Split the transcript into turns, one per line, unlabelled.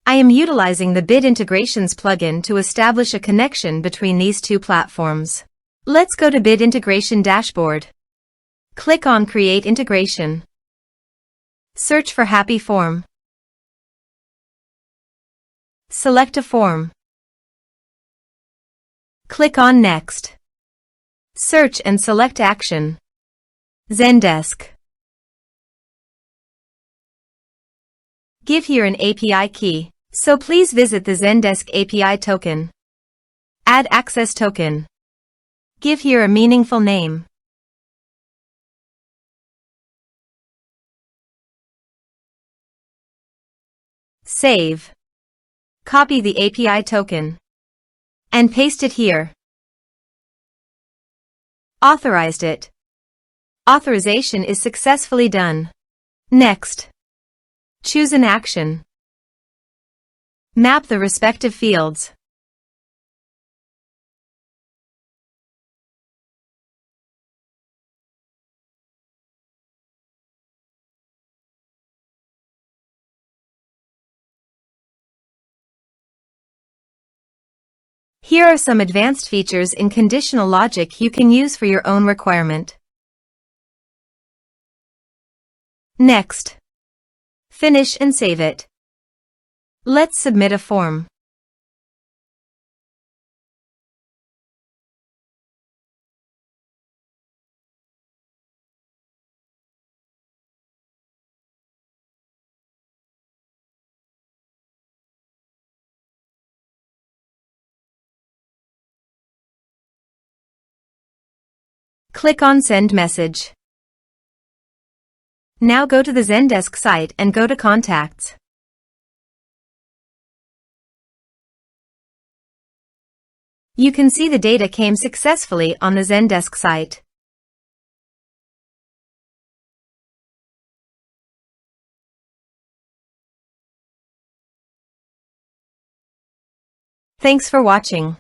I am utilizing the Bit Integrations plugin to establish a connection between these two platforms. Let's go to Bit Integration Dashboard. Click on Create Integration. Search for Happyform. Select a form. Click on Next. Search and select Action. Zendesk. Give here an API key, so please visit the Zendesk API token. Add access token. Give here a meaningful name. Save. Copy the API token and paste it here. Authorized it. Authorization is successfully done. Next. Choose an action. Map the respective fields. Here are some advanced features in conditional logic you can use for your own requirement. Next. Finish and save it. Let's submit a form. Click on Send Message. Now go to the Zendesk site and go to Contacts. You can see the data came successfully on the Zendesk site. Thanks for watching.